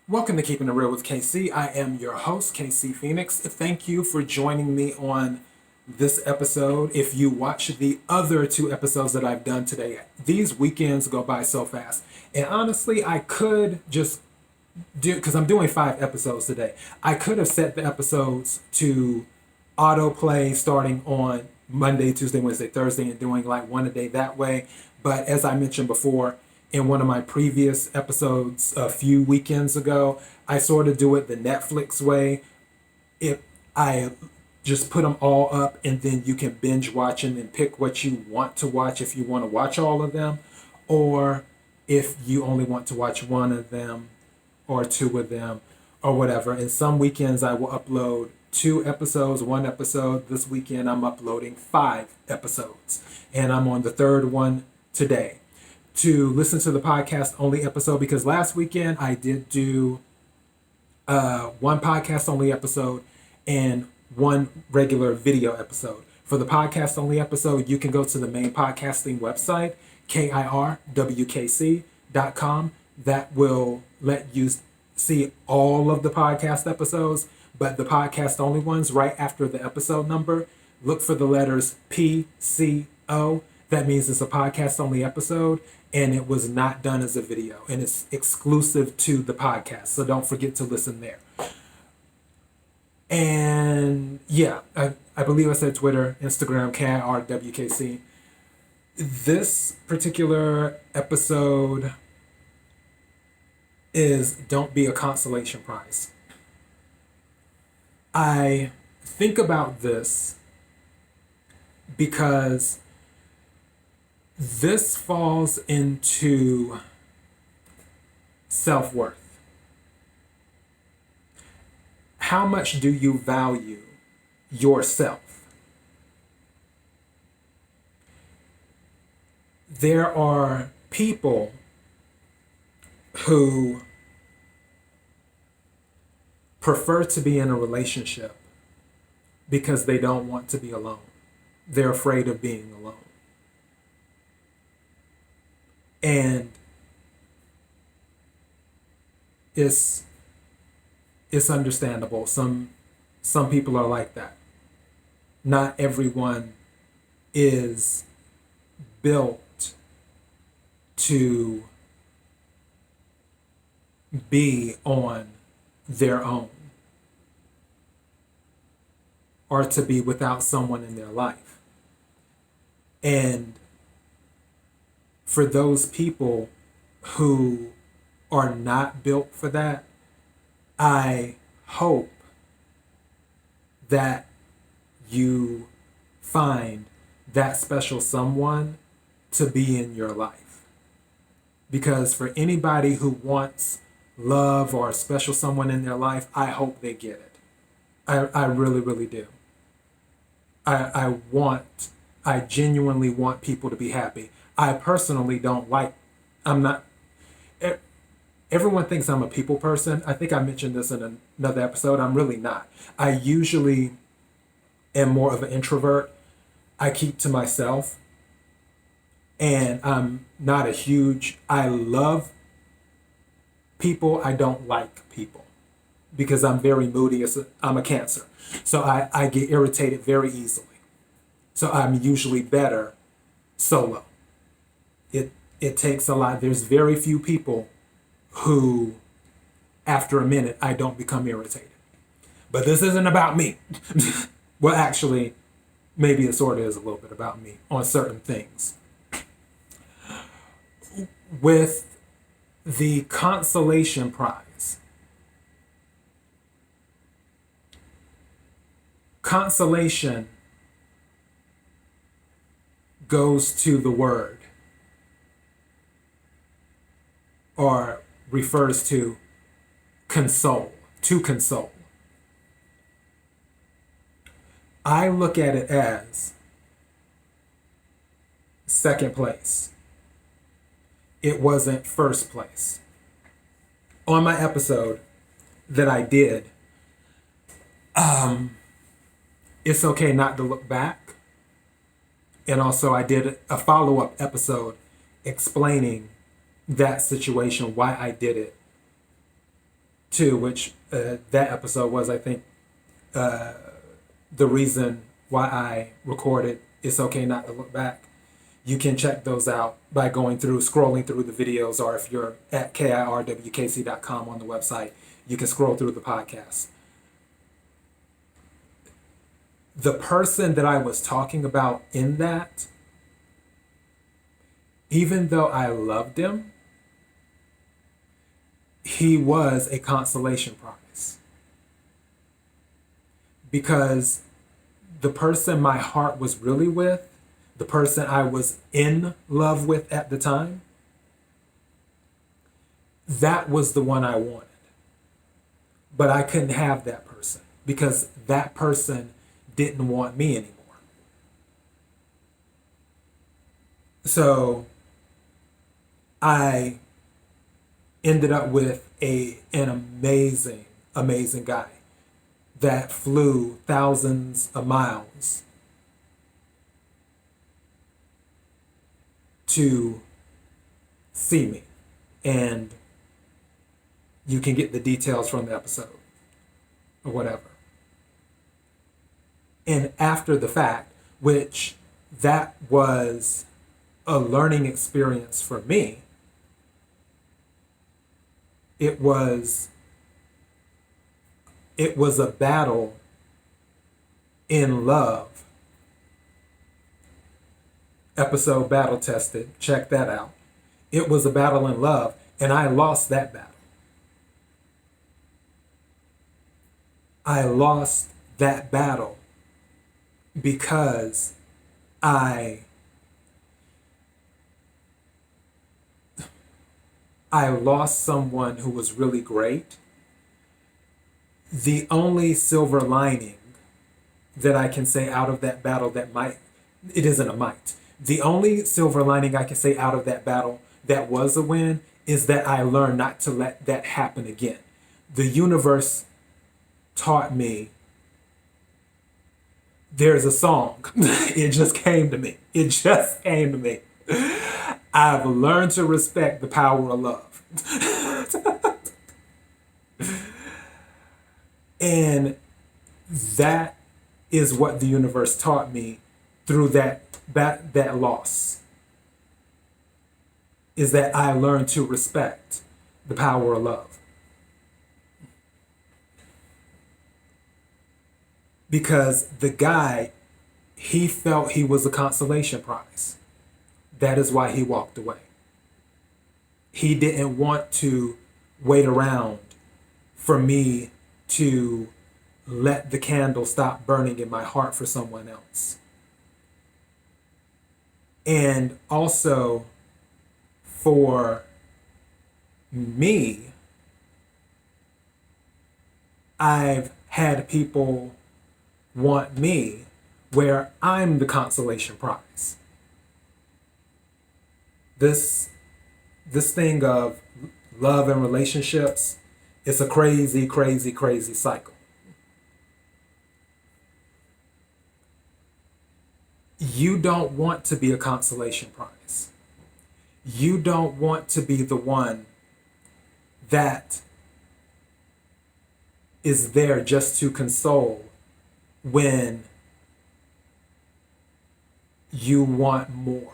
Welcome to Keeping It Real with KC. I am your host, KC Phoenix. Thank you for joining me on this episode. If you watch the other two episodes that I've done today, these weekends go by so fast. And honestly, I could just do, because I'm doing 5 episodes today, I could have set the episodes to autoplay starting on Monday, Tuesday, Wednesday, Thursday, and doing like one a day that way. But as I mentioned before, in one of my previous episodes a few weekends ago, I sort of do it the Netflix way. If I just put them all up and then you can binge watch them and pick what you want to watch if you want to watch all of them, or if you only want to watch one of them or two of them or whatever. And some weekends I will upload 2 episodes, 1 episode. This weekend I'm uploading 5 episodes and I'm on the third one today. To listen to the podcast only episode, because last weekend I did do one podcast only episode and one regular video episode. For the podcast only episode, you can go to the main podcasting website, KIRWKC.com. That will let you see all of the podcast episodes, but the podcast only ones, right after the episode number, look for the letters PCO. That means it's a podcast only episode and it was not done as a video and it's exclusive to the podcast. So don't forget to listen there. And yeah, I believe I said Twitter, Instagram, KIRWKC. This particular episode is Don't Be a Consolation Prize. I think about this because this falls into self-worth. How much do you value yourself? There are people who prefer to be in a relationship because they don't want to be alone. They're afraid of being alone. And it's understandable. Some people are like that. Not everyone is built to be on their own or to be without someone in their life. And for those people who are not built for that, I hope that you find that special someone to be in your life. Because for anybody who wants love or a special someone in their life, I hope they get it. I really, really do. I genuinely want people to be happy. I personally don't like, everyone thinks I'm a people person. I think I mentioned this in another episode. I'm really not. I usually am more of an introvert. I keep to myself. And I'm not I love people. I don't like people because I'm very moody. I'm a Cancer. So I get irritated very easily. So I'm usually better solo. It takes a lot. There's very few people who, after a minute, I don't become irritated. But this isn't about me. Well, actually, maybe it sort of is a little bit about me on certain things. With the Consolation Prize, consolation goes to the word or refers to console, to console. I look at it as second place. It wasn't first place. On my episode that I did, It's Okay Not to Look Back. And also I did a follow-up episode explaining that situation, why I did it. too, which that episode was, I think, the reason why I recorded It's Okay Not to Look Back. You can check those out by scrolling through the videos, or if you're at KIRWKC.com on the website, you can scroll through the podcast. The person that I was talking about in that, even though I loved him, he was a consolation prize. Because the person my heart was really with, the person I was in love with at the time, that was the one I wanted. But I couldn't have that person because that person didn't want me anymore. So I ended up with an amazing guy that flew thousands of miles to see me. And you can get the details from the episode or whatever. And after the fact, which that was a learning experience for me, it was a battle in love. Episode Battle Tested, check that out. It was a battle in love, and I lost that battle. I lost that battle because I lost someone who was really great. The only silver lining that I can say out of that battle it isn't a might. The only silver lining I can say out of that battle that was a win is that I learned not to let that happen again. The universe taught me. There's a song. It just came to me. I've learned to respect the power of love. And that is what the universe taught me through that loss. Is that I learned to respect the power of love. Because the guy, he felt he was a consolation prize. That is why he walked away. He didn't want to wait around for me to let the candle stop burning in my heart for someone else. And also, for me, I've had people want me where I'm the consolation prize. This thing of love and relationships is a crazy, crazy, crazy cycle. You don't want to be a consolation prize. You don't want to be the one that is there just to console when you want more.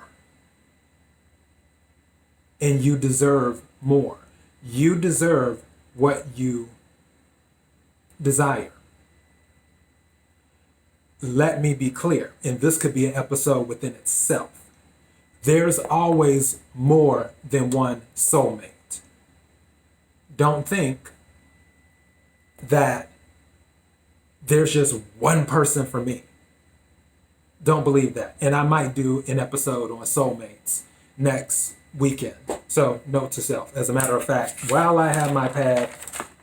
And you deserve more. You deserve what you desire. Let me be clear, and this could be an episode within itself. There's always more than one soulmate. Don't think that there's just one person for me. Don't believe that. And I might do an episode on soulmates next weekend. So note to self. As a matter of fact, while I have my pad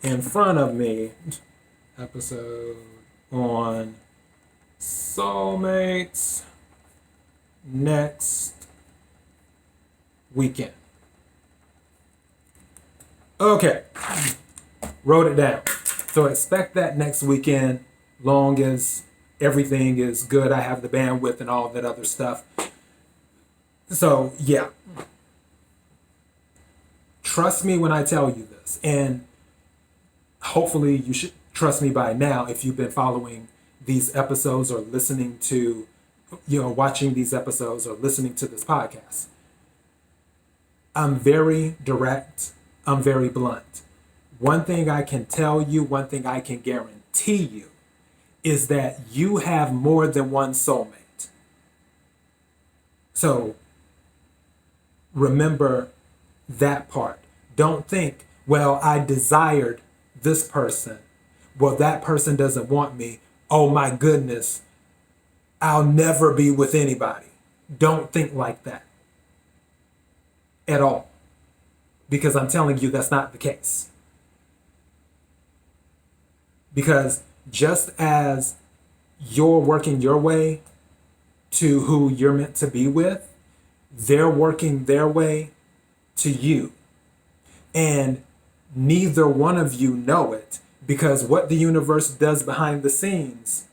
in front of me, episode on soulmates next weekend. Okay, wrote it down. So expect that next weekend, long as everything is good. I have the bandwidth and all that other stuff. So yeah, trust me when I tell you this. And hopefully you should trust me by now if you've been following these episodes or listening to, watching these episodes or listening to this podcast. I'm very direct. I'm very blunt. One thing I can tell you, one thing I can guarantee you is that you have more than one soulmate. So remember that part. Don't think, well, I desired this person. Well, that person doesn't want me. Oh my goodness, I'll never be with anybody. Don't think like that at all. Because I'm telling you that's not the case. Because just as you're working your way to who you're meant to be with, they're working their way to you. And neither one of you know it, because what the universe does behind the scenes,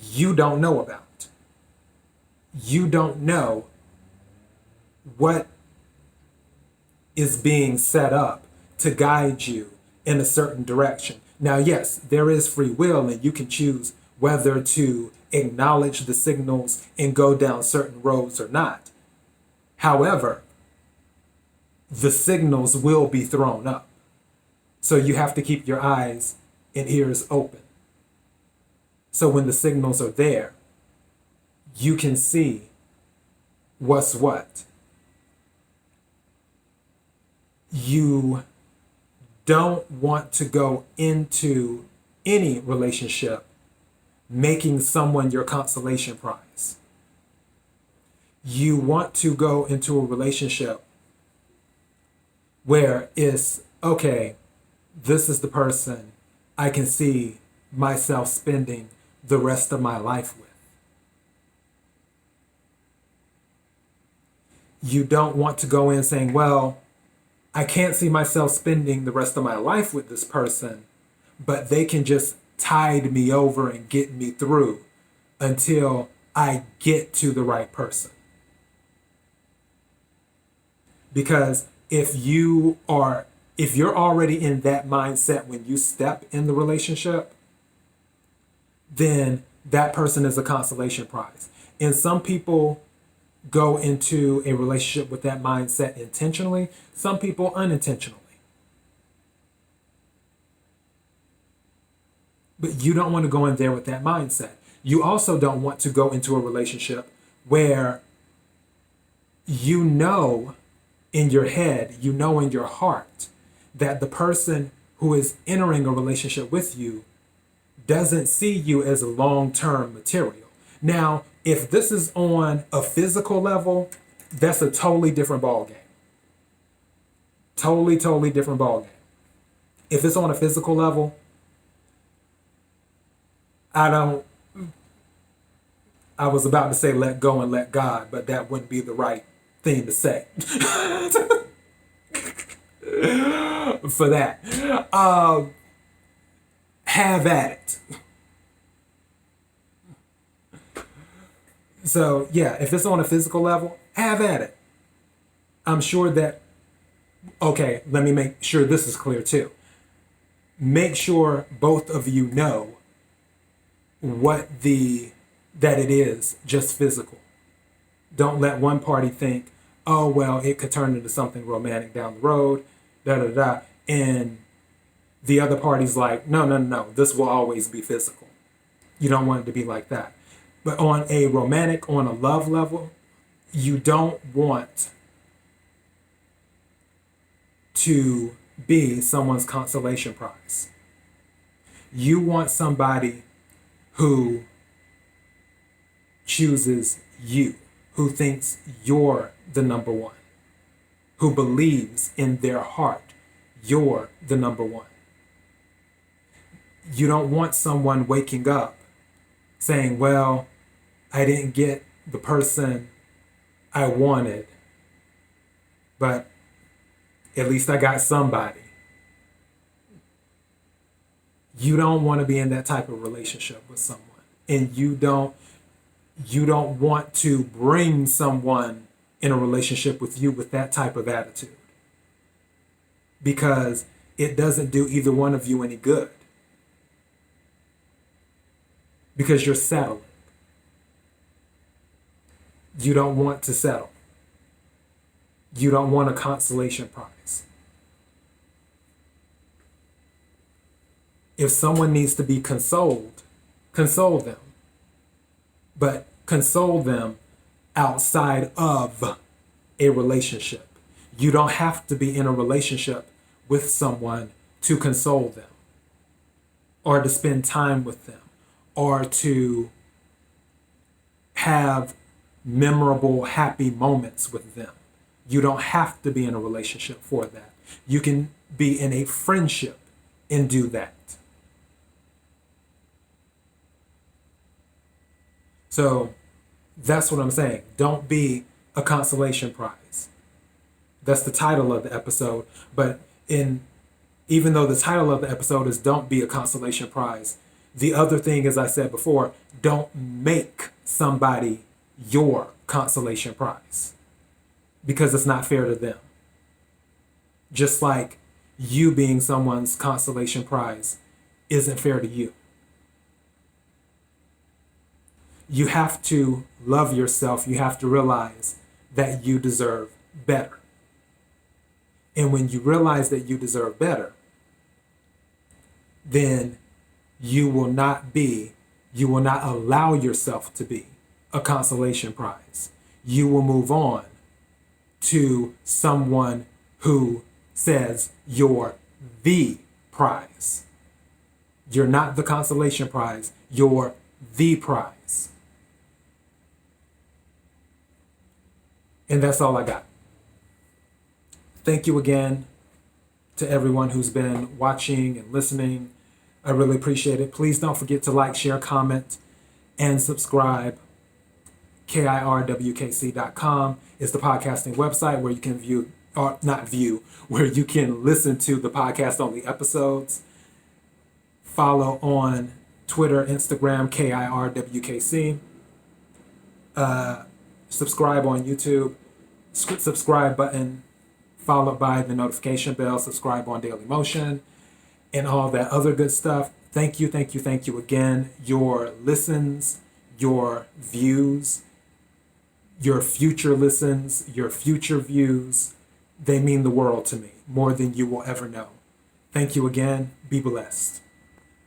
you don't know about. You don't know what is being set up to guide you in a certain direction. Now, yes, there is free will, and you can choose whether to acknowledge the signals and go down certain roads or not. However, the signals will be thrown up. So you have to keep your eyes and ears open. So when the signals are there, you can see what's what. You don't want to go into any relationship making someone your consolation prize. You want to go into a relationship where it's, okay, this is the person I can see myself spending the rest of my life with. You don't want to go in saying, well, I can't see myself spending the rest of my life with this person, but they can just tide me over and get me through until I get to the right person. Because if you're already in that mindset when you step in the relationship, then that person is a consolation prize. And some people go into a relationship with that mindset intentionally, some people unintentionally. But you don't want to go in there with that mindset. You also don't want to go into a relationship where you know in your head, you know in your heart, that the person who is entering a relationship with you doesn't see you as a long-term material. Now, if this is on a physical level, that's a totally different ballgame. Totally different ballgame. If it's on a physical level, I was about to say let go and let God, but that wouldn't be the right thing to say. For that. Have at it. So, yeah, if it's on a physical level, have at it. I'm sure that, okay, let me make sure this is clear too. Make sure both of you know that it is just physical. Don't let one party think, oh, well, it could turn into something romantic down the road, and the other party's like, no, this will always be physical. You don't want it to be like that. But on a romantic, on a love level, you don't want to be someone's consolation prize. You want somebody who chooses you, who thinks you're the number one, who believes in their heart you're the number one. You don't want someone waking up saying, well, I didn't get the person I wanted, but at least I got somebody. You don't want to be in that type of relationship with someone. And you don't want to bring someone in a relationship with you with that type of attitude. Because it doesn't do either one of you any good because you're settling. You don't want to settle. You don't want a consolation prize. If someone needs to be consoled, console them. But console them outside of a relationship. You don't have to be in a relationship with someone to console them or to spend time with them or to have memorable, happy moments with them. You don't have to be in a relationship for that. You can be in a friendship and do that. So that's what I'm saying. Don't be a consolation prize. That's the title of the episode. But even though the title of the episode is Don't Be a Consolation Prize, the other thing, as I said before, don't make somebody your consolation prize because it's not fair to them. Just like you being someone's consolation prize isn't fair to you. You have to love yourself. You have to realize that you deserve better. And when you realize that you deserve better, then you will not allow yourself to be a consolation prize. You will move on to someone who says you're the prize. You're not the consolation prize, you're the prize. And that's all I got. Thank you again to everyone who's been watching and listening. I really appreciate it. Please don't forget to like, share, comment, and subscribe. KIRWKC.com is the podcasting website where you can where you can listen to the podcast only episodes. Follow on Twitter, Instagram, KIRWKC. Subscribe on YouTube. Subscribe button followed by the notification bell. Subscribe on Daily Motion and all that other good stuff. Thank you again. Your listens, your views, your future listens, your future views, they mean the world to me, more than you will ever know. Thank you again. Be blessed.